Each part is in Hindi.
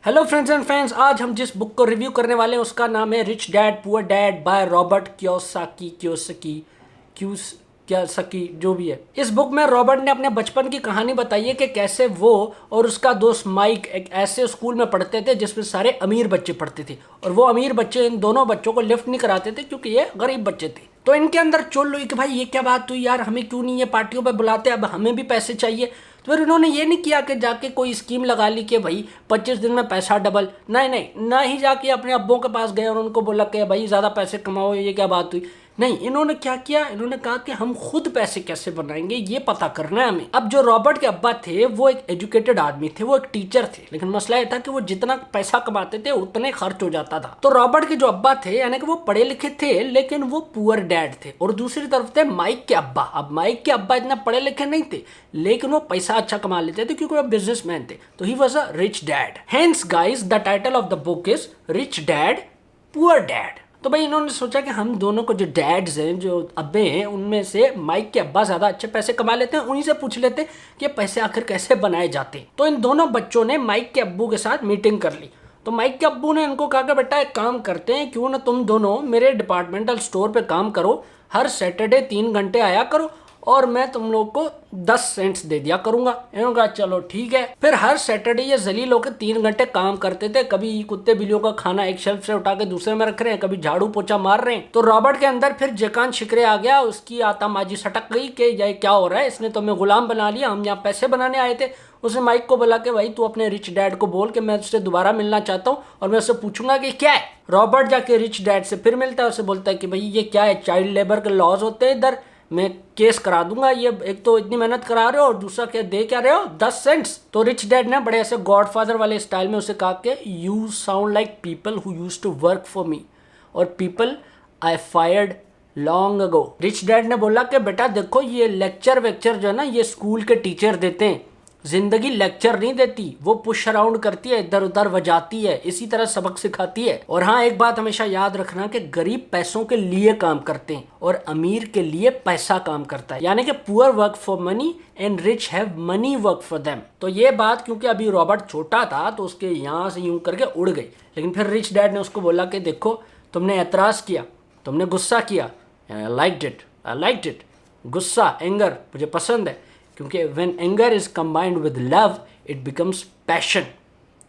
हेलो फ्रेंड्स एंड फैंस, आज हम जिस बुक को रिव्यू करने वाले हैं उसका नाम है rich dad poor dad by Robert Kiyosaki जो भी है। इस बुक में रॉबर्ट ने अपने बचपन की कहानी बताई है कि कैसे वो और उसका दोस्त माइक एक ऐसे स्कूल में पढ़ते थे जिसमें सारे अमीर बच्चे पढ़ते थे, और वो अमीर बच्चे इन दोनों बच्चों को लिफ्ट नहीं कराते थे क्योंकि ये गरीब बच्चे थे। तो इनके अंदर चुल हुई कि भाई ये क्या बात हुई यार, हमें क्यों नहीं ये पार्टियों पे बुलाते, अब हमें भी पैसे चाहिए। तो फिर इन्होंने ये नहीं किया कि जाके कोई स्कीम लगा ली कि भाई 25 दिन में पैसा डबल, नहीं नहीं, ना ही जाके अपने अब्बों के पास गए और उनको बोला कि भाई ज़्यादा पैसे कमाओ, ये क्या बात हुई। नहीं, इन्होंने क्या किया, इन्होंने कहा कि हम खुद पैसे कैसे बनाएंगे ये पता करना है हमें। अब जो रॉबर्ट के अब्बा थे वो एक एजुकेटेड आदमी थे, वो एक टीचर थे, लेकिन मसला ये था कि वो जितना पैसा कमाते थे उतने खर्च हो जाता था। तो रॉबर्ट के जो अब्बा थे यानी कि वो पढ़े लिखे थे लेकिन वो पुअर डैड थे, और दूसरी तरफ थे माइक के अब्बा। अब माइक के अब्बा इतना पढ़े लिखे नहीं थे लेकिन वो पैसा अच्छा कमा लेते थे क्योंकि वो बिजनेसमैन थे, तो he was a rich dad. Hence guys the title of the book is rich dad poor dad. तो भाई इन्होंने सोचा कि हम दोनों को जो डैड्स हैं, जो अब्बे हैं, उनमें से माइक के अब्बा ज़्यादा अच्छे पैसे कमा लेते हैं, उन्हीं से पूछ लेते हैं कि पैसे आखिर कैसे बनाए जाते हैं। तो इन दोनों बच्चों ने माइक के अब्बू के साथ मीटिंग कर ली। तो माइक के अब्बू ने इनको कहा कि बेटा एक काम करते हैं, क्यों ना तुम दोनों मेरे डिपार्टमेंटल स्टोर पे काम करो, हर सैटरडे 3 घंटे आया करो और मैं तुम लोग को 10 सेंट्स दे दिया करूंगा। इन्होंने कहा चलो ठीक है। फिर हर सैटरडे ये जलील होकर 3 घंटे काम करते थे, कभी कुत्ते बिल्लियों का खाना एक शेल्फ से उठा के दूसरे में रख रहे हैं, कभी झाड़ू पोछा मार रहे हैं। तो रॉबर्ट के अंदर फिर जकान शिकरे आ गया, उसकी आतामाजी सटक गई कि ये क्या हो रहा है, इसने तो हमें गुलाम बना लिया, हम यहाँ पैसे बनाने आए थे। उसने माइक को बोला कि भाई तू अपने रिच डैड को बोल कि मैं उससे दोबारा मिलना चाहता हूँ और मैं उससे पूछूंगा कि क्या है। रॉबर्ट जाके रिच डैड से फिर मिलता है, उससे बोलता है कि भाई ये क्या है, चाइल्ड लेबर के लॉज होते हैं इधर, मैं केस करा दूंगा, ये एक तो इतनी मेहनत करा रहे हो और दूसरा क्या दे क्या रहे हो, 10 सेंट्स। तो रिच डैड ने बड़े ऐसे गॉडफादर वाले स्टाइल में उसे कहा कि you sound like people who used to work for me और people I fired long ago. Rich dad ने बोला कि बेटा देखो, ये लेक्चर वेक्चर जो है ना, ये स्कूल के टीचर देते हैं, जिंदगी लेक्चर नहीं देती, वो पुश अराउंड करती है, इधर उधर बजाती है, इसी तरह सबक सिखाती है। और हाँ, एक बात हमेशा याद रखना कि गरीब पैसों के लिए काम करते हैं और अमीर के लिए पैसा काम करता है, यानी कि poor work for money and rich have money work for them. तो ये बात क्योंकि अभी रॉबर्ट छोटा था तो उसके यहाँ से यूं करके उड़ गई, लेकिन फिर रिच डैड ने उसको बोला कि देखो, तुमने एतराज़ किया, तुमने गुस्सा किया, आई लाइक्ड इट। गुस्सा, एंगर मुझे पसंद है, क्योंकि when anger is combined with love it becomes passion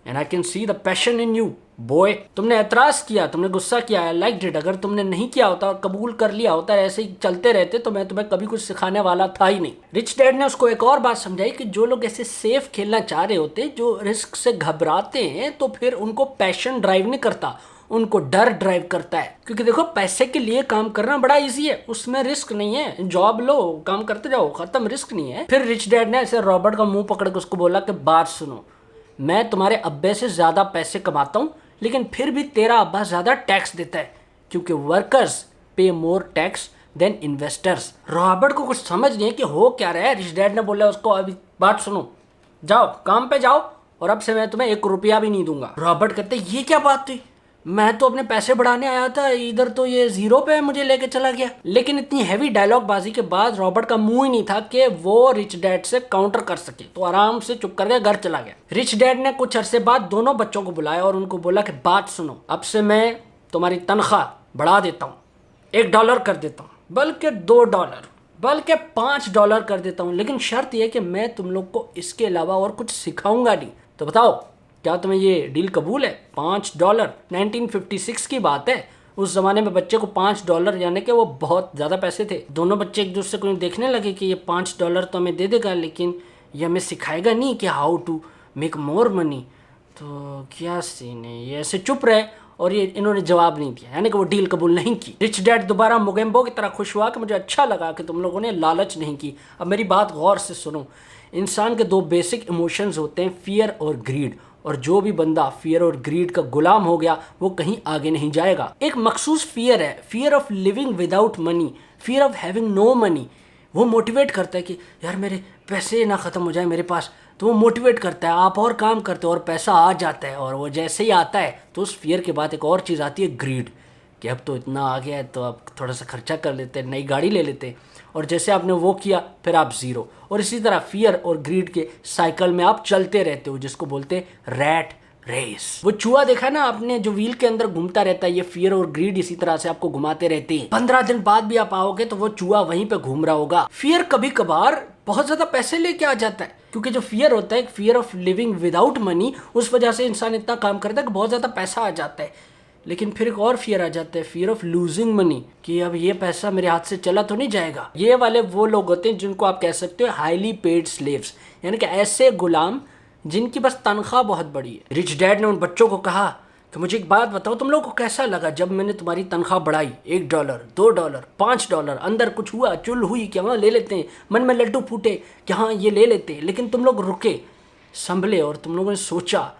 and I can see the passion in you boy। तुमने एतराज़ किया, तुमने गुस्सा किया, I liked it। अगर तुमने नहीं किया होता और कबूल कर लिया होता, ऐसे ही चलते रहते, तो मैं तुम्हें कभी कुछ सिखाने वाला था ही नहीं। रिच डैड ने उसको एक और बात समझाई कि जो लोग ऐसे सेफ खेलना चाह रहे होते, जो रिस्क से घबराते हैं, तो फिर उनको पैशन ड्राइव नहीं करता, उनको डर ड्राइव करता है। क्योंकि देखो, पैसे के लिए काम करना बड़ा इजी है, उसमें रिस्क नहीं है, जॉब लो, काम करते जाओ, खत्म, रिस्क नहीं है। फिर रिच डैड ने ऐसे रॉबर्ट का मुंह पकड़ के उसको बोला कि बात सुनो, मैं तुम्हारे अब्बे से ज़्यादा पैसे कमाता हूँ, लेकिन फिर भी तेरा अब्बा ज़्यादा टैक्स देता है, क्योंकि वर्कर्स पे more tax than investors. Robert को कुछ समझ नहीं है कि हो क्या रहा है। रिच डैड ने बोला उसको, अभी बात सुनो, जाओ काम पे जाओ और अब से मैं तुम्हें 1 रुपया भी नहीं दूंगा। रॉबर्ट कहते ये क्या बात हुई, मैं तो अपने पैसे बढ़ाने आया था, इधर तो ये 0 पे मुझे लेके चला गया। लेकिन इतनी हैवी डायलॉग बाजी के बाद रॉबर्ट का मुंह ही नहीं था कि वो रिच डैड से काउंटर कर सके, तो आराम से चुप करके घर चला गया। रिच डैड ने कुछ अरसे बाद दोनों बच्चों को बुलाया और उनको बोला कि बात सुनो, अब से मैं तुम्हारी तनख्वाह बढ़ा देता हूँ, $1 कर देता हूँ, बल्कि $2, बल्कि $5 कर देता हूँ, लेकिन शर्त यह कि मैं तुम लोग को इसके अलावा और कुछ सिखाऊंगा नहीं। तो बताओ, क्या तुम्हें ये डील कबूल है? $5। 1956 की बात है, उस ज़माने में बच्चे को $5 यानी कि वो बहुत ज़्यादा पैसे थे। दोनों बच्चे एक दूसरे को देखने लगे कि ये $5 तो हमें दे देगा, लेकिन ये हमें सिखाएगा नहीं कि how to make more money. तो क्या सीन है, ये ऐसे चुप रहे और ये इन्होंने जवाब नहीं दिया, यानी कि वो डील कबूल नहीं की। रिच डैड दोबारा मोगेम्बो की तरह खुश हुआ कि मुझे अच्छा लगा कि तुम लोगों ने लालच नहीं की। अब मेरी बात गौर से सुनो, इंसान के 2 बेसिक इमोशंस होते हैं, फियर और ग्रीड, और जो भी बंदा फियर और ग्रीड का गुलाम हो गया वो कहीं आगे नहीं जाएगा। एक मखसूस फियर है, fear of living without money, fear of having no money. वो मोटिवेट करता है कि यार मेरे पैसे ना ख़त्म हो जाए मेरे पास, तो वो मोटिवेट करता है, आप और काम करते हो और पैसा आ जाता है। और वो जैसे ही आता है तो उस फियर के बाद एक और चीज़ आती है, ग्रीड, कि अब तो इतना आ गया है तो अब थोड़ा सा खर्चा कर लेते हैं, नई गाड़ी ले लेते हैं, और जैसे आपने वो किया फिर आप ज़ीरो। और इसी तरह फियर और ग्रीड के साइकिल में आप चलते रहते हो, जिसको बोलते हैं रैट रेस। वो चूहा देखा ना आपने, जो व्हील के अंदर घूमता रहता है, ये फियर और ग्रीड इसी तरह से आपको घुमाते रहते हैं। 15 दिन बाद भी आप आओगे तो वो चूहा वहीं पे घूम रहा होगा। फियर कभी कभार बहुत ज्यादा पैसे लेके आ जाता है, क्योंकि जो फियर होता है, fear of living without money, उस वजह से इंसान इतना काम करता है कि बहुत ज्यादा पैसा आ जाता है। लेकिन फिर एक और फियर आ जाता है, फियर ऑफ लूजिंग मनी, कि अब ये पैसा मेरे हाथ से चला तो नहीं जाएगा। ये वाले वो लोग होते हैं जिनको आप कह सकते हो हाईली पेड स्लेव्स, यानी कि ऐसे गुलाम जिनकी बस तनख्वाह बहुत बड़ी है। रिच डैड ने उन बच्चों को कहा कि मुझे एक बात बताओ, तुम लोगों को कैसा लगा जब मैंने तुम्हारी तनख्वाह बढ़ाई, $1, $2, $5, अंदर कुछ हुआ, चुल हुई कि हाँ ले लेते हैं, मन में लड्डू फूटे कि हाँ ये ले लेते हैं, लेकिन तुम लोग रुके, संभले और तुम लोगों ने सोचा।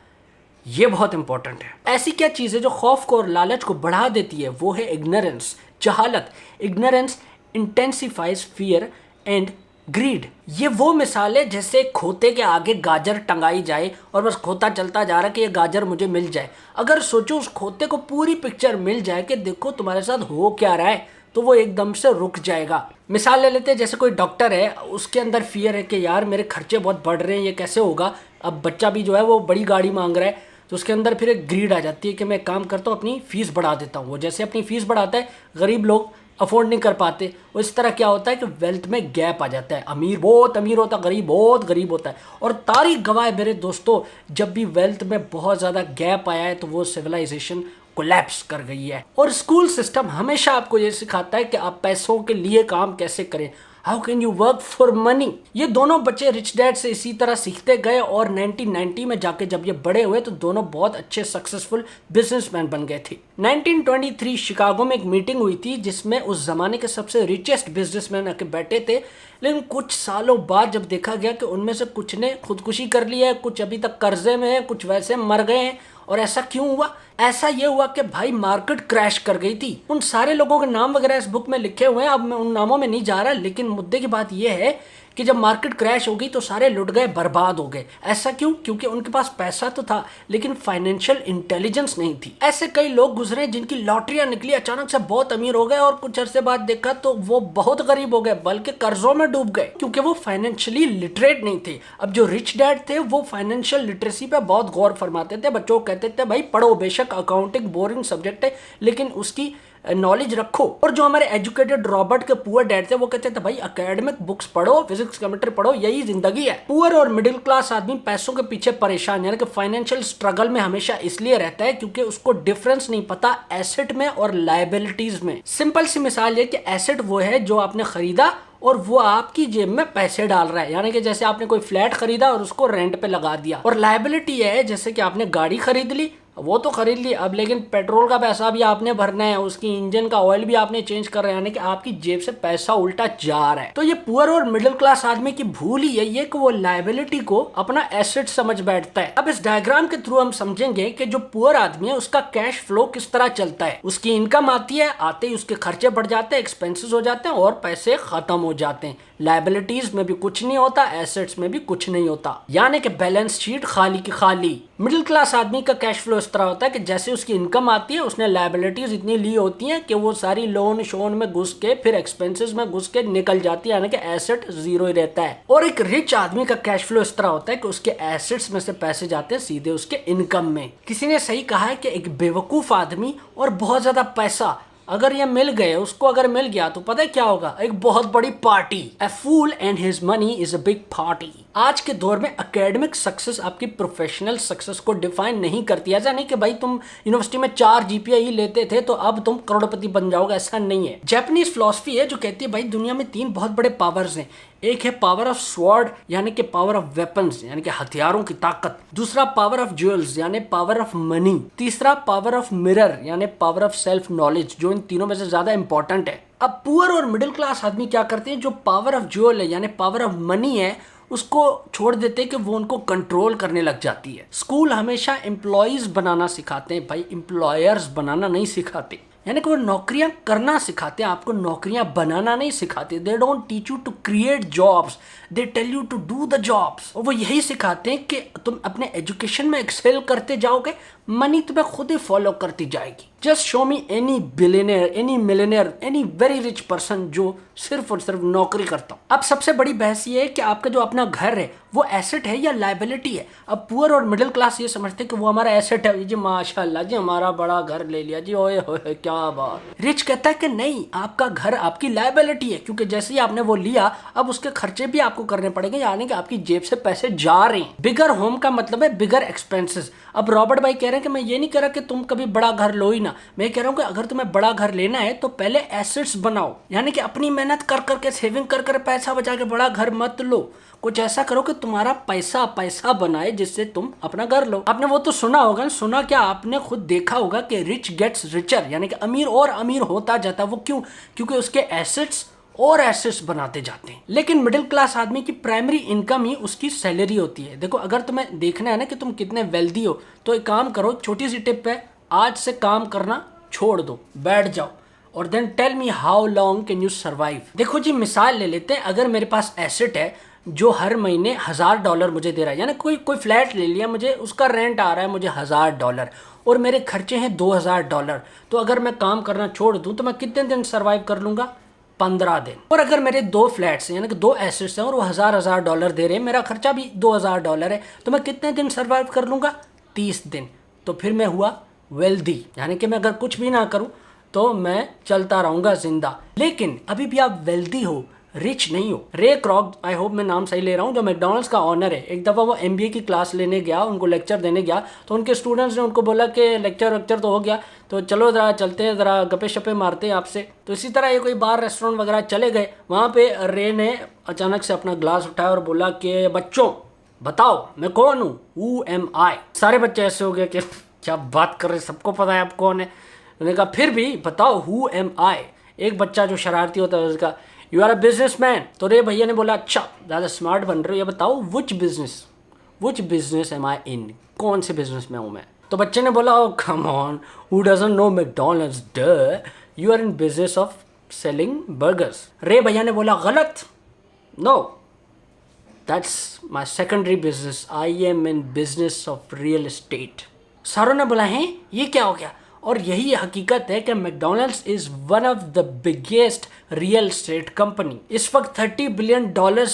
ये बहुत इंपॉर्टेंट है। ऐसी क्या चीज़ है जो खौफ को और लालच को बढ़ा देती है? वो है इग्नोरेंस, जहालत। Ignorance intensifies fear and greed. ये वो मिसाल है जैसे खोते के आगे गाजर टंगाई जाए और बस खोता चलता जा रहा है कि ये गाजर मुझे मिल जाए। अगर सोचो उस खोते को पूरी पिक्चर मिल जाए कि देखो तुम्हारे साथ हो क्या रहा है, तो वो एकदम से रुक जाएगा। मिसाल ले लेते हैं, जैसे कोई डॉक्टर है, उसके अंदर फियर है कि यार मेरे खर्चे बहुत बढ़ रहे हैं, ये कैसे होगा। अब बच्चा भी जो है वो बड़ी गाड़ी मांग रहा है, तो उसके अंदर फिर एक ग्रीड आ जाती है कि मैं काम करता हूँ, अपनी फीस बढ़ा देता हूँ। वो जैसे अपनी फीस बढ़ाता है, गरीब लोग अफोर्ड नहीं कर पाते। वो इस तरह क्या होता है कि वेल्थ में गैप आ जाता है, अमीर बहुत अमीर होता है, गरीब बहुत गरीब होता है। और तारीख गवाह है मेरे दोस्तों, जब भी वेल्थ में बहुत ज़्यादा गैप आया है तो वो सिविलाइजेशन कोलैप्स कर गई है। और स्कूल सिस्टम हमेशा आपको ये सिखाता है कि आप पैसों के लिए काम कैसे करें, how can you work for money. ये दोनों बच्चे रिच डैड से इसी तरह सीखते गए और 1990 में जाके जब ये बड़े हुए तो दोनों बहुत अच्छे सक्सेसफुल बिजनेसमैन बन गए थे। 1923 शिकागो में एक मीटिंग हुई थी जिसमें उस जमाने के सबसे रिचेस्ट बिजनेसमैन आके बैठे थे। लेकिन कुछ सालों बाद जब देखा गया कि उनमें से कुछ ने खुदकुशी कर ली है, कुछ अभी तक कर्जे में है, कुछ वैसे मर गए हैं। और ऐसा क्यों हुआ? ऐसा ये हुआ कि भाई मार्केट क्रैश कर गई थी। उन सारे लोगों के नाम वगैरह इस बुक में लिखे हुए हैं, अब मैं उन नामों में नहीं जा रहा, लेकिन मुद्दे की बात यह है कि जब मार्केट क्रैश हो गई तो सारे लुट गए, बर्बाद हो गए। ऐसा क्यों? क्योंकि उनके पास पैसा तो था लेकिन फाइनेंशियल इंटेलिजेंस नहीं थी। ऐसे कई लोग गुजरे जिनकी लॉटरियां निकली, अचानक से बहुत अमीर हो गए और कुछ अरसे बाद देखा तो वो बहुत गरीब हो गए, बल्कि कर्जों में डूब गए, क्योंकि वो फाइनेंशियली लिटरेट नहीं थे। अब जो रिच डैड थे वो फाइनेंशियल लिटरेसी पे बहुत गौर फरमाते थे। बच्चों को कहते थे भाई पढ़ो, बेशक अकाउंटिंग बोरिंग सब्जेक्ट है लेकिन उसकी नॉलेज रखो। और जो हमारे एजुकेटेड रॉबर्ट के पुअर डैड थे वो कहते थे भाई एकेडमिक बुक्स पढ़ो, फिजिक्स केमिस्ट्री पढ़ो, यही जिंदगी है। पुअर और मिडिल क्लास आदमी पैसों के पीछे परेशान, यानी कि फाइनेंशियल स्ट्रगल में हमेशा इसलिए रहता है क्योंकि उसको डिफरेंस नहीं पता एसेट में और लायबिलिटीज में। सिंपल सी मिसाल ये कि एसेट वो है जो आपने खरीदा और वो आपकी जेब में पैसे डाल रहा है, यानी कि जैसे आपने कोई फ्लैट खरीदा और उसको रेंट पे लगा दिया। और लायबिलिटी है जैसे कि आपने गाड़ी खरीद ली, वो तो खरीद ली अब, लेकिन पेट्रोल का पैसा भी आपने भरना है, उसकी इंजन का ऑयल भी आपने चेंज कर रहे हैं, यानी कि आपकी जेब से पैसा उल्टा जा रहा है। तो ये पुअर और मिडिल क्लास आदमी की भूल ही यही है कि वो लायबिलिटी को अपना एसेट समझ बैठता है। अब इस डायग्राम के थ्रू हम समझेंगे कि जो पुअर आदमी है उसका कैश फ्लो किस तरह चलता है। उसकी इनकम आती है, आते ही उसके खर्चे बढ़ जाते हैं, एक्सपेंसेस हो जाते हैं और पैसे खत्म हो जाते हैं। लायबिलिटीज में भी कुछ नहीं होता, एसेट्स में भी कुछ नहीं होता, यानी कि बैलेंस शीट खाली की खाली। मिडिल क्लास आदमी का कैश फ्लो इस तरह होता है कि जैसे उसकी इनकम आती है उसने लायबिलिटीज इतनी ली होती हैं कि वो सारी लोन शोन में घुस के फिर एक्सपेंसेस में घुस के निकल जाती है, यानी कि एसेट जीरो ही रहता है। और एक रिच आदमी का कैश फ्लो इस तरह होता है कि उसके एसेट्स में से पैसे जाते हैं सीधे उसके इनकम में। किसी ने सही कहा है कि एक बेवकूफ आदमी और बहुत ज्यादा पैसा अगर ये मिल गए, उसको अगर मिल गया तो पता है क्या होगा? एक बहुत बड़ी party. A fool and his money is a big party। आज के दौर में एकेडमिक सक्सेस आपकी प्रोफेशनल सक्सेस को डिफाइन नहीं करती। ऐसा नहीं कि भाई तुम यूनिवर्सिटी में 4 GPA ही लेते थे तो अब तुम करोड़पति बन जाओगे, ऐसा नहीं है। जापानीज फिलॉसफी है जो कहती है भाई दुनिया में 3 बहुत बड़े पावर्स हैं। एक है पावर ऑफ स्वॉर्ड यानी कि पावर ऑफ वेपन्स यानी कि हथियारों की ताकत, दूसरा पावर ऑफ ज्वेल्स यानी पावर ऑफ मनी, तीसरा पावर ऑफ मिरर यानी पावर ऑफ सेल्फ नॉलेज, जो इन तीनों में से ज्यादा इंपॉर्टेंट है। अब पुअर और मिडिल क्लास आदमी क्या करते हैं, जो पावर ऑफ ज्वेल है यानी पावर ऑफ मनी है उसको छोड़ देते हैं कि वो उनको कंट्रोल करने लग जाती है। स्कूल हमेशा एम्प्लॉयज बनाना सिखाते हैं भाई, एम्प्लॉयर्स बनाना नहीं सिखाते, यानी कि वो नौकरियां करना सिखाते हैं, आपको नौकरियां बनाना नहीं सिखाते। They don't teach you to create jobs, they tell you to do the jobs. और वो यही सिखाते हैं कि तुम अपने एजुकेशन में एक्सेल करते जाओगे, मनी तुम्हें खुद ही फॉलो करती जाएगी। Just show me any billionaire, any millionaire, any very rich person जो सिर्फ और सिर्फ नौकरी करता हूँ। अब सबसे बड़ी बहस ये है कि आपका जो अपना घर है वो एसेट है या लायबिलिटी है। अब पुअर और मिडिल क्लास ये समझते हैं कि वो हमारा एसेट है, जी माशाल्लाह जी हमारा बड़ा घर ले लिया जी, ओए होए क्या बात। रिच कहता है कि नहीं, आपका घर आपकी लायबिलिटी है, क्योंकि जैसे ही आपने वो लिया अब उसके खर्चे भी आपको करने पड़ेंगे, यानी कि आपकी जेब से पैसे जा रहे हैं। बिगर होम का मतलब है बिगर एक्सपेंसेस। अब रॉबर्ट भाई कह रहे हैं कि मैं ये नहीं कह रहा कि तुम कभी बड़ा घर लो ही ना, मैं कह रहा हूँ कि अगर तुम्हें बड़ा घर लेना है तो पहले एसेट्स बनाओ, यानी कि अपनी मेहनत कर करके सेविंग कर कर पैसा बचा के बड़ा घर मत लो। कुछ ऐसा करो कि तुम्हारा पैसा पैसा बनाए जिससे तुम अपना घर लो। आपने वो तो सुना होगा, सुना क्या, आपने खुद देखा होगा कि रिच गेट्स रिचर, यानी कि अमीर और अमीर होता जाता है। वो क्यों? क्योंकि उसके एसेट्स और एसेट्स बनाते जाते हैं। लेकिन मिडिल क्लास आदमी की प्राइमरी इनकम ही उसकी सैलरी होती है। देखो अगर तुम्हें देखना है ना कि तुम कितने वेल्दी हो तो एक काम करो, छोटी सी टिप है, आज से काम करना छोड़ दो, बैठ जाओ और then tell me how long can you survive. देखो जी मिसाल ले लेते हैं, अगर मेरे पास एसेट है जो हर महीने $1000 मुझे दे रहा है, यानी कोई फ्लैट ले लिया मुझे, उसका रेंट आ रहा है मुझे $1000 और मेरे खर्चे हैं $2000, तो अगर मैं काम करना छोड़ दूं तो मैं कितने दिन सर्वाइव कर लूंगा? 15 दिन। और अगर मेरे 2 फ्लैट्स हैं, यानी कि 2 एसेट्स हैं और वो $1000 दे रहे हैं, मेरा खर्चा भी $2000 है, तो मैं कितने दिन सर्वाइव कर लूंगा? 30 दिन। तो फिर मैं हुआ वेल्दी, यानी कि मैं अगर कुछ भी ना करूं तो मैं चलता रहूंगा जिंदा। लेकिन अभी भी आप वेल्दी हो, रिच नहीं हो। रे क्रॉक, आई होप मैं नाम सही ले रहा हूँ, जो मैकडॉनल्ड्स का ऑनर है, एक दफ़ा वो MBA की क्लास लेने गया, उनको लेक्चर देने गया, तो उनके स्टूडेंट्स ने उनको बोला कि लेक्चर तो हो गया, तो चलो ज़रा चलते हैं, ज़रा गप्पे शप्पे मारते हैं आपसे। तो इसी तरह ये कोई बार रेस्टोरेंट वगैरह चले गए, वहाँ पे रे ने अचानक से अपना ग्लास उठाया और बोला कि बच्चों बताओ मैं कौन हूँ, हु एम आई। सारे बच्चे ऐसे हो गए कि क्या बात कर रहे, सबको पता है आप कौन है। उन्होंने कहा फिर भी बताओ हु एम आई। एक बच्चा जो शरारती होता है उसका, यू आर अ बिजनेसमैन। तो रे भैया ने बोला अच्छा ज़्यादा स्मार्ट बन रहे हो, ये बताओ विच बिजनेस एम आई इन, कौन से बिजनेस में हूँ मैं। तो बच्चे ने बोला oh come on, who doesn't know McDonald's, do you are in business of selling burgers. रे भैया ने बोला गलत, no that's my secondary business, I am in business of real estate. सारों ने बोला है ये क्या हो गया, और यही हकीकत है कि McDonald's is one of the biggest real estate company. इस वक्त $30 बिलियन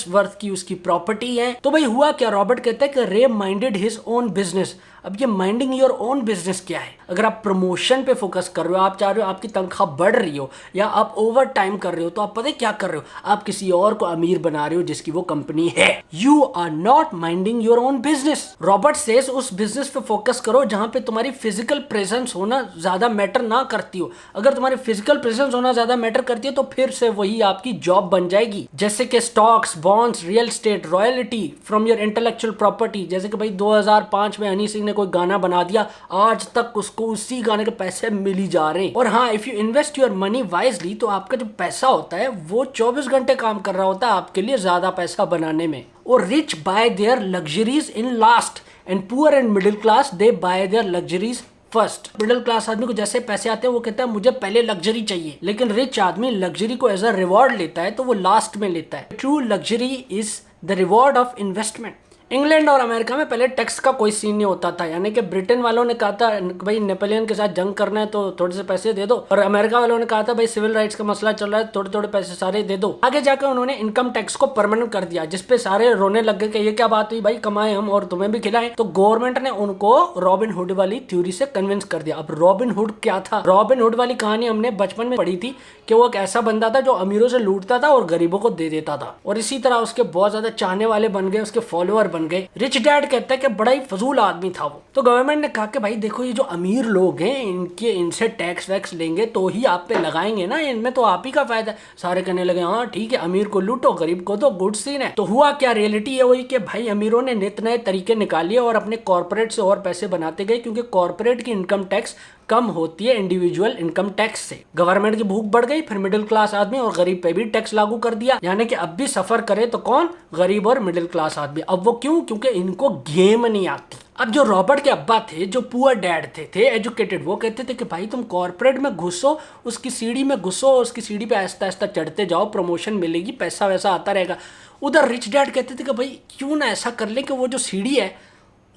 वर्थ की उसकी प्रॉपर्टी है। तो भाई हुआ क्या, रॉबर्ट कहता है कि रे माइंडेड हिज ओन बिजनेस। अब ये माइंडिंग योर ओन बिजनेस क्या है? अगर आप प्रमोशन पे फोकस कर रहे हो, आप चाह रहे हो आपकी तनख्वाह बढ़ रही हो, या आप ओवर टाइम कर रहे हो, तो आप पता है क्या कर रहे हो, आप किसी और को अमीर बना रहे हो जिसकी वो कंपनी है। You are not minding your own business. Robert says उस बिजनेस पे फोकस करो जहां पे तुम्हारी फिजिकल प्रेजेंस होना ज्यादा मैटर ना करती हो। अगर तुम्हारी फिजिकल प्रेजेंस होना ज्यादा मैटर करती है तो फिर से वही आपकी जॉब बन जाएगी, जैसे कि stocks, bonds, real estate, royalty from your intellectual property. जैसे कि भाई 2005 में हनी सिंह ने कोई गाना बना दिया, आज तक उसको उसी गाने के पैसे मिल ही जा रहे हैं। और हाँ, if you invest your money wisely, तो आपका जो पैसा होता है वो 24 घंटे काम कर रहा होता है आपके लिए ज्यादा पैसा बनाने में। और rich by there luxuries in last and poor and middle class they bye there luxuries first. Middle class आदमी को जैसे पैसे आते हैं वो कहता है मुझे पहले लग्जरी चाहिए, लेकिन रिच आदमी लग्जरी को एज अ रिवॉर्ड लेता है, तो वो लास्ट में लेता है। True luxury is the reward of investment. England और अमेरिका में पहले टैक्स का कोई सीन नहीं होता था, यानी कि ब्रिटेन वालों ने कहा था भाई नेपोलियन के साथ जंग करना है तो थोड़े से पैसे दे दो, और अमेरिका वालों ने कहा था भाई सिविल राइट्स का मसला चल रहा है, थोड़े थोड़े पैसे सारे दे दो। आगे जाकर उन्होंने इनकम टैक्स को परमानेंट कर दिया, जिसपे सारे रोने लग गए कि ये क्या बात हुई भाई, कमाए हम और तुम्हें भी खिलाएं। तो गवर्नमेंट ने उनको रॉबिन हुड वाली थ्योरी से कन्विंस कर दिया। अब रॉबिन हुड क्या था? रॉबिन हुड वाली कहानी हमने बचपन में पढ़ी थी कि वो एक ऐसा बंदा था जो अमीरों से लूटता था और गरीबों को दे देता था, और इसी तरह उसके बहुत ज्यादा चाहने वाले बन गए, उसके फॉलोअर बन गए। रिच डैड कहता है कि बड़ा ही फजूल आदमी था वो। तो गवर्नमेंट ने कहा कि भाई देखो ये जो अमीर लोग हैं इनसे टैक्स वैक्स लेंगे तो ही आप पे लगाएंगे ना, इनमें तो आप ही का फायदा है। सारे कहने लगे हाँ ठीक है, अमीर को लूटो गरीब को तो गुड सीन है। तो हुआ क्या, रियलिटी ये हुई कि भाई अमीरों ने नित नए तरीके निकाल लिए और अपने कॉर्पोरेट से और पैसे बनाते गए, क्योंकि कॉर्पोरेट की इनकम टैक्स कम होती है इंडिविजुअल इनकम टैक्स से। गवर्नमेंट की भूख बढ़ गई, फिर मिडिल क्लास आदमी और गरीब पे भी टैक्स लागू कर दिया, यानी कि अब भी सफर करे तो कौन? गरीब और मिडिल क्लास आदमी। अब वो क्यों? क्योंकि इनको गेम नहीं आती। अब जो रॉबर्ट के अब्बा थे, जो पुअर डैड थे एजुकेटेड, वो कहते थे कि भाई तुम कॉर्पोरेट में घुसो, उसकी सीढ़ी में घुसो, उसकी सीढ़ी पे आहिस्ता आहिस्ता चढ़ते जाओ, प्रमोशन मिलेगी, पैसा वैसा आता रहेगा। उधर रिच डैड कहते थे कि भाई क्यों ना ऐसा कर ले कि वो जो सीढ़ी है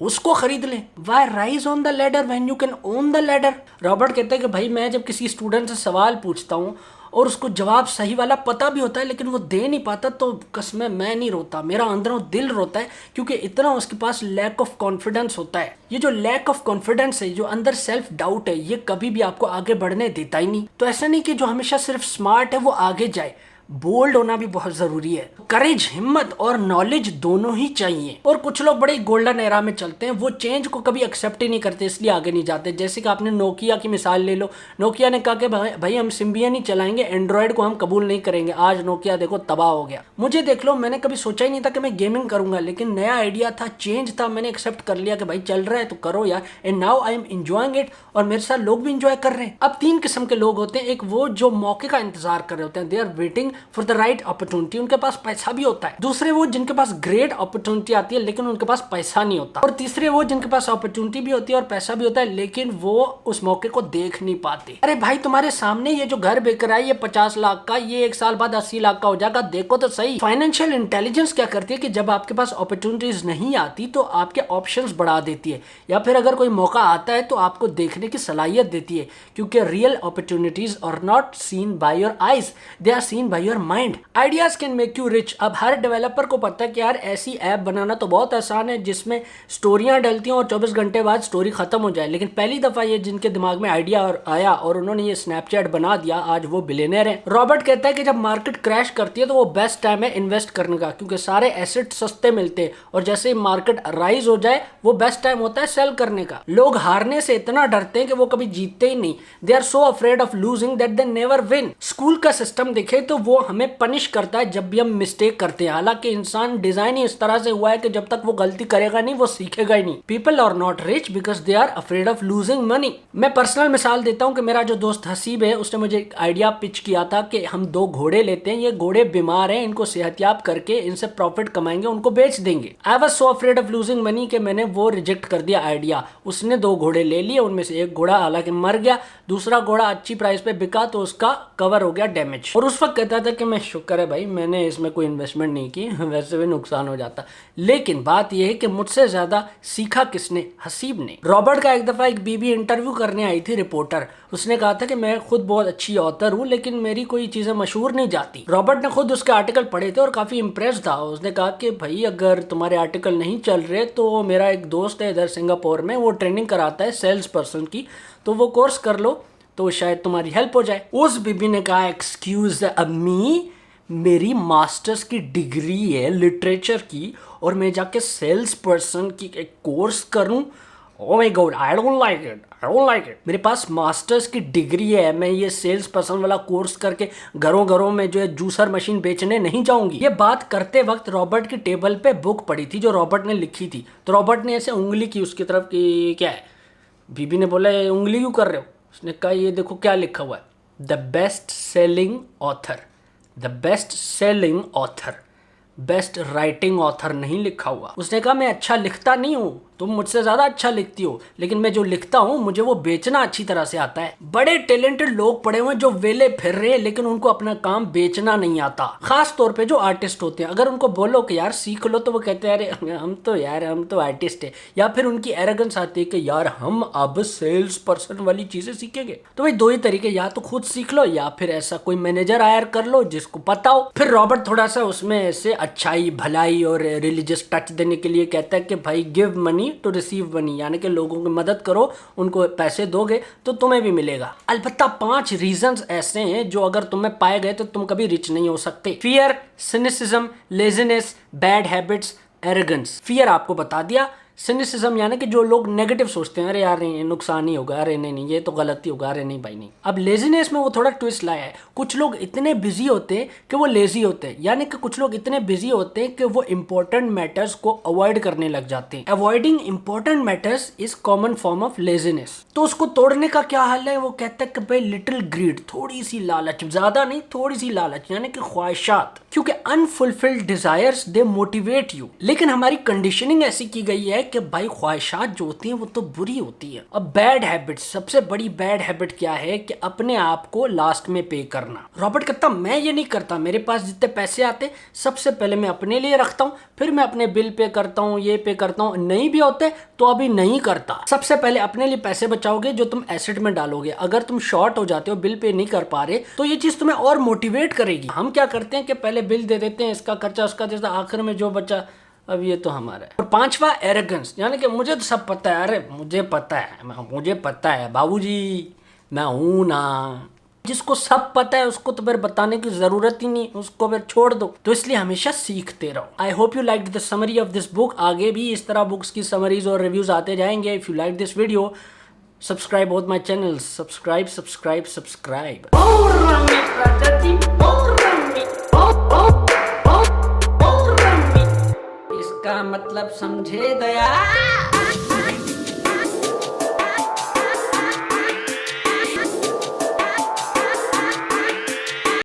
उसको खरीद लें। Why rise on the ladder when you can own the ladder. Robert कहते हैं कि भाई मैं जब किसी स्टूडेंट से सवाल पूछता हूँ और उसको जवाब सही वाला पता भी होता है लेकिन वो दे नहीं पाता, तो कसम मैं नहीं रोता, मेरा अंदरों दिल रोता है, क्योंकि इतना उसके पास लैक ऑफ कॉन्फिडेंस होता है। ये जो लैक ऑफ कॉन्फिडेंस है, जो अंदर सेल्फ डाउट है, ये कभी भी आपको आगे बढ़ने देता ही नहीं। तो ऐसा नहीं कि जो हमेशा सिर्फ स्मार्ट है वो आगे जाए, बोल्ड होना भी बहुत जरूरी है। करेज, हिम्मत और नॉलेज दोनों ही चाहिए। और कुछ लोग बड़े गोल्डन एरा में चलते हैं, वो चेंज को कभी एक्सेप्ट ही नहीं करते, इसलिए आगे नहीं जाते। जैसे कि आपने नोकिया की मिसाल ले लो। नोकिया ने कहा कि भाई हम सिम्बियन ही चलाएंगे, एंड्रॉयड को हम कबूल नहीं करेंगे। आज नोकिया देखो तबाह हो गया। मुझे देख लो, मैंने कभी सोचा ही नहीं था कि मैं गेमिंग करूंगा, लेकिन नया आइडिया था, चेंज था, मैंने एक्सेप्ट कर लिया कि भाई चल रहा है तो करो यार। And now I am enjoying it, और मेरे साथ लोग भी एंजॉय कर रहे हैं। अब 3 किस्म के लोग होते हैं। एक वो जो मौके का इंतजार कर रहे होते हैं, they are waiting for the right opportunity, उनके पास पैसा भी होता है। दूसरे वो जिनके पास ग्रेट अपॉर्चुनिटी आती है लेकिन उनके पास पैसा नहीं होता। और तीसरे वो जिनके पास अपॉर्चुनिटी भी होती है और पैसा भी होता है लेकिन वो उस मौके को देख नहीं पाते। अरे भाई तुम्हारे सामने ये जो घर बिक रहा है, ये 50 लाख का, ये 1 साल बाद 80 लाख का हो जाएगा, देखो तो सही। फाइनेंशियल इंटेलिजेंस क्या करती है कि जब आपके पास अपॉर्चुनिटीज नहीं आती तो आपके ऑप्शंस बढ़ा देती है, या फिर अगर कोई मौका आता है तो आपको देखने की सलाहियत देती है, क्योंकि real opportunities are not seen by your eyes, they are seen by your mind. Ideas can make you rich. अब हर डेवलपर को पता है कि यार ऐसी ऐप बनाना तो बहुत आसान है जिसमें स्टोरियां डलती हैं और 24 घंटे बाद स्टोरी खत्म हो जाए, लेकिन पहली दफा ये जिनके दिमाग में आइडिया आया और उन्होंने ये स्नैपचैट बना दिया, आज वो बिलियनर है। रॉबर्ट कहता है कि जब मार्केट क्रैश करती है तो वो बेस्ट टाइम है इन्वेस्ट करने का, क्योंकि सारे एसेट सस्ते मिलते हैं, और जैसे ही मार्केट राइज हो जाए वो बेस्ट टाइम होता है सेल करने का। लोग हारने से इतना डरते हैं कि वो कभी जीतते ही नहीं। They are so afraid of losing that they never win. School का सिस्टम देखे तो वो हमें पनिश करता है जब भी हम मिस्टेक करते हैं, हालांकि इंसान डिजाइन ही इस तरह से हुआ है कि जब तक वो गलती करेगा नहीं वो सीखेगा ही नहीं। People are not rich because they are afraid of losing money. मैं पर्सनल मिसाल देता हूं कि मेरा जो दोस्त हसीब है, उसने मुझे एक आइडिया पिच किया था कि हम 2 घोड़े लेते हैं, ये घोड़े बीमार हैं, इनको सेहतयाब करके इनसे प्रॉफिट कमाएंगे, उनको बेच देंगे। I was so afraid of losing money कि मैंने वो रिजेक्ट कर दिया आइडिया। उसने 2 घोड़े ले लिए, उनमें से एक घोड़ा हालांकि मर गया, दूसरा घोड़ा अच्छी प्राइस पे बिका तो उसका कवर हो गया डैमेज। और उस वक्त कहता था कि मैं शुक्र है भाई मैंने इसमें कोई इन्वेस्टमेंट नहीं की, वैसे भी नुकसान हो जाता। लेकिन बात यह है कि मुझसे ज्यादा सीखा किसने? हसीब ने। रॉबर्ट का एक दफा एक बीबी इंटरव्यू करने आई थी, रिपोर्टर। उसने कहा था कि मैं खुद बहुत अच्छी ऑथर हूँ लेकिन मेरी कोई चीजें मशहूर नहीं जाती। रॉबर्ट ने खुद उसके आर्टिकल पढ़े थे और काफी इंप्रेस था। उसने कहा कि भाई अगर तुम्हारे आर्टिकल नहीं चल रहे तो मेरा एक दोस्त है इधर सिंगापुर में, वो ट्रेनिंग कराता है सेल्स पर्सन की, तो वो कोर्स कर लो तो शायद तुम्हारी हेल्प हो जाए। उस बीबी ने कहा एक्सक्यूज अम्मी, मेरी मास्टर्स की डिग्री है लिटरेचर की और मैं जाके सेल्स पर्सन की एक कोर्स करूं? Oh my God, I don't like it, I don't like it. मेरे पास मास्टर्स की डिग्री है, मैं ये सेल्स पर्सन वाला कोर्स करके घरों घरों में जो है जूसर मशीन बेचने नहीं जाऊंगी। ये बात करते वक्त रॉबर्ट की टेबल पे बुक पड़ी थी जो रॉबर्ट ने लिखी थी, तो रॉबर्ट ने ऐसे उंगली की उसकी तरफ कि क्या है। बीबी ने बोला उंगली क्यों कर रहे हो? उसने कहा ये देखो क्या लिखा हुआ है, the best selling author, the best selling author, best writing author नहीं लिखा हुआ। उसने कहा मैं अच्छा लिखता नहीं हूँ, तुम मुझसे ज्यादा अच्छा लिखती हो, लेकिन मैं जो लिखता हूँ मुझे वो बेचना अच्छी तरह से आता है। बड़े टैलेंटेड लोग पड़े हुए जो वेले फिर रहे हैं लेकिन उनको अपना काम बेचना नहीं आता। खास तौर पे जो आर्टिस्ट होते हैं, अगर उनको बोलो कि यार सीख लो तो वो कहते हैं अरे हम तो आर्टिस्ट है, या फिर उनकी एरोगेंस आती है कि यार हम अब सेल्स पर्सन वाली चीजें सीखेंगे। तो भाई 2 ही तरीके, या तो खुद सीख लो या फिर ऐसा कोई मैनेजर हायर कर लो जिसको पता हो। फिर रॉबर्ट थोड़ा सा उसमें से अच्छाई भलाई और रिलीजियस टच देने के लिए कहता है कि भाई give money to receive money, यानी कि लोगों की मदद करो, उनको पैसे दोगे तो तुम्हें भी मिलेगा। अलबत्ता 5 रीजंस ऐसे हैं जो अगर तुम्हें पाए गए तो तुम कभी रिच नहीं हो सकते। Fear, cynicism, laziness, bad habits, arrogance. Fear आपको बता दिया, सिनिसिज्म यानी कि जो लोग नेगेटिव सोचते हैं, अरे यार नहीं नुकसान ही होगा, अरे नहीं ये तो गलती होगा, अरे नहीं भाई नहीं। अब लेजीनेस में वो थोड़ा ट्विस्ट लाया है। कुछ लोग इतने बिजी होते हैं कि वो लेजी होते हैं, यानी कि कुछ लोग इतने बिजी होते हैं कि वो इंपॉर्टेंट मैटर्स को अवॉइड करने लग जाते हैं। Avoiding important matters is common form of laziness. तो उसको तोड़ने का क्या हल है? वो कहता है कि भाई लिटिल ग्रीड, थोड़ी सी लालच, ज्यादा नहीं थोड़ी सी लालच, यानी कि ख्वाहिशात, क्योंकि unfulfilled desires they motivate you. लेकिन हमारी कंडीशनिंग ऐसी की गई है कि भाई ख्वाहिशात जो होती हैं वो तो बुरी होती है। अब बैड हैबिट, सबसे बड़ी बैड हैबिट क्या है कि अपने आप को लास्ट में पे करना। रॉबर्ट कहता मैं ये नहीं करता, मेरे पास जितने पैसे आते सबसे पहले मैं अपने लिए रखता हूँ, फिर मैं अपने बिल पे करता हूँ, ये पे करता हूँ, नहीं भी होते तो अभी नहीं करता। सबसे पहले अपने लिए पैसे बचाओगे जो तुम एसेट में डालोगे। अगर तुम शॉर्ट हो जाते हो, बिल पे नहीं कर पा रहे, तो ये चीज तुम्हें और मोटिवेट करेगी। हम क्या करते हैं कि पहले बिल दे देते हैं, इसका खर्चा उसका, जैसा आखिर में जो बचा अब ये तो हमारा है। और पांचवा एरोगेंस, यानी कि मुझे तो सब पता है, अरे मुझे पता है बाबूजी, मैं हूं ना। जिसको सब पता है उसको तो फिर बताने की जरूरत ही नहीं, उसको फिर छोड़ दो। तो इसलिए हमेशा सीखते रहो। I hope you like the summary of this book. आगे भी इस तरह बुक्स की समरीज और रिव्यूज आते जाएंगे। If you like this video, subscribe both my channels. Subscribe. इसका मतलब समझे गया।